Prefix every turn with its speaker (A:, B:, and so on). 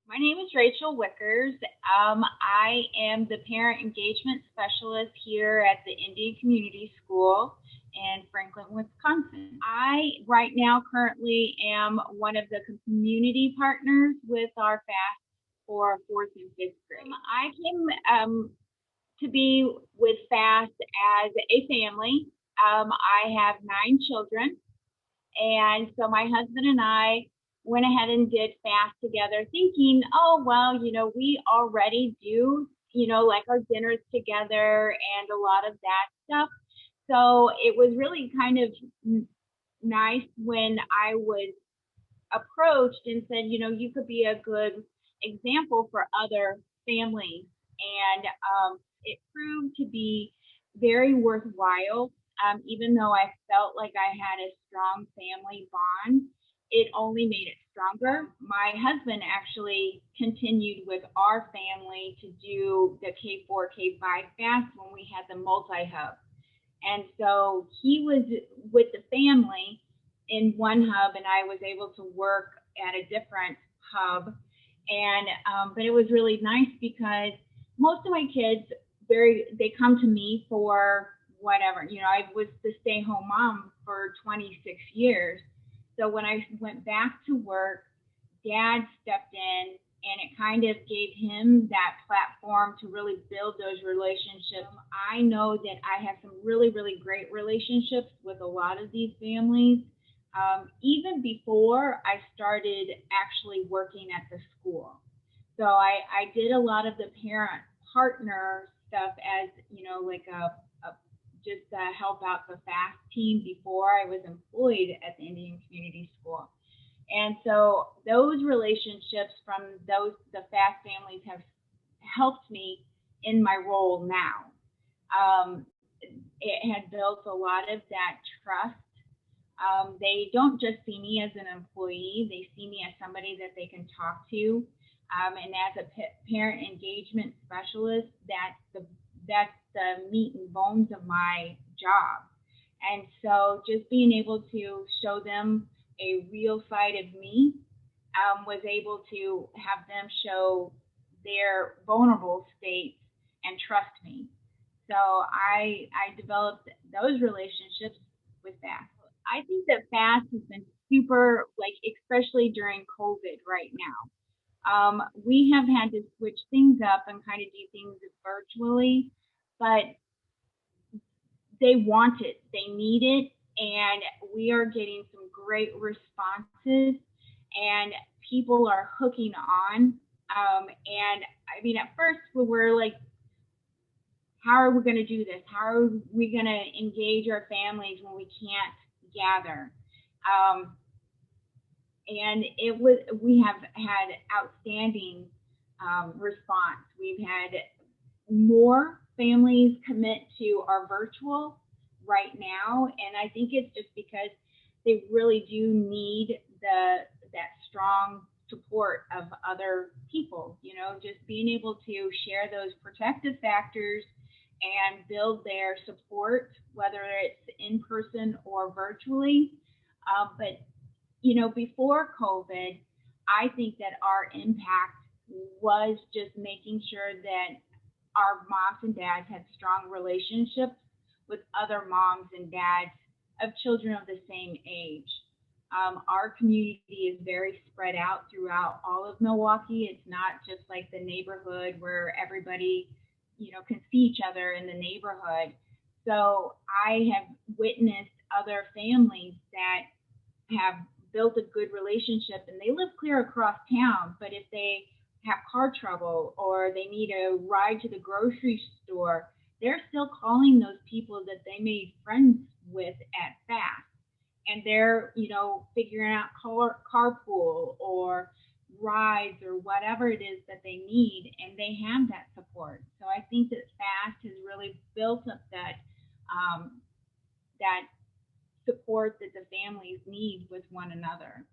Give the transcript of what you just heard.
A: My name is Rachael Wichgers. I am the Parent Engagement Specialist here at the Indian Community School in Franklin, Wisconsin. I, right now, currently am one of the community partners with our FAST for fourth and fifth grade. I came to be with FAST as a family. I have 9 children, and so my husband and I went ahead and did fast together, thinking, oh, well, we already do, like our dinners together and a lot of that stuff. So it was really kind of nice when I was approached and said, you could be a good example for other families. And it proved to be very worthwhile. Even though I felt like I had a strong family bond, it only made it stronger. My husband actually continued with our family to do the K4, K5 fast when we had the multi-hub. And so he was with the family in one hub, and I was able to work at a different hub. And but it was really nice because most of my kids they come to me for whatever. I was the stay-home mom for 26 years. So when I went back to work, Dad stepped in, and it kind of gave him that platform to really build those relationships. I know that I have some really, really great relationships with a lot of these families. Even before I started actually working at the school. So I did a lot of the parent partner stuff as, like a just help out the FAST team before I was employed at the Indian Community School. And so those relationships from the FAST families have helped me in my role now. It had built a lot of that trust. They don't just see me as an employee, they see me as somebody that they can talk to. And as a parent engagement specialist, that's the meat and bones of my job. And so just being able to show them a real side of me, was able to have them show their vulnerable states and trust me. So I developed those relationships with FAST. I think that FAST has been super, like, especially during COVID right now. We have had to switch things up and kind of do things virtually, but they want it, they need it, and we are getting some great responses, and people are hooking on. And I mean, at first we were like, how are we going to do this? How are we going to engage our families when we can't gather? And we have had outstanding response. We've had more families commit to our virtual right now, and I think it's just because they really do need that strong support of other people. Just being able to share those protective factors and build their support, whether it's in person or virtually. But before COVID, I think that our impact was just making sure that our moms and dads had strong relationships with other moms and dads of children of the same age. Our community is very spread out throughout all of Milwaukee. It's not just like the neighborhood where everybody, can see each other in the neighborhood. So I have witnessed other families that have built a good relationship, and they live clear across town, but if they have car trouble or they need a ride to the grocery store, they're still calling those people that they made friends with at FAST. And they're, figuring out carpool or rides or whatever it is that they need, and they have that support. So I think that FAST has really built up that support that the families need with one another.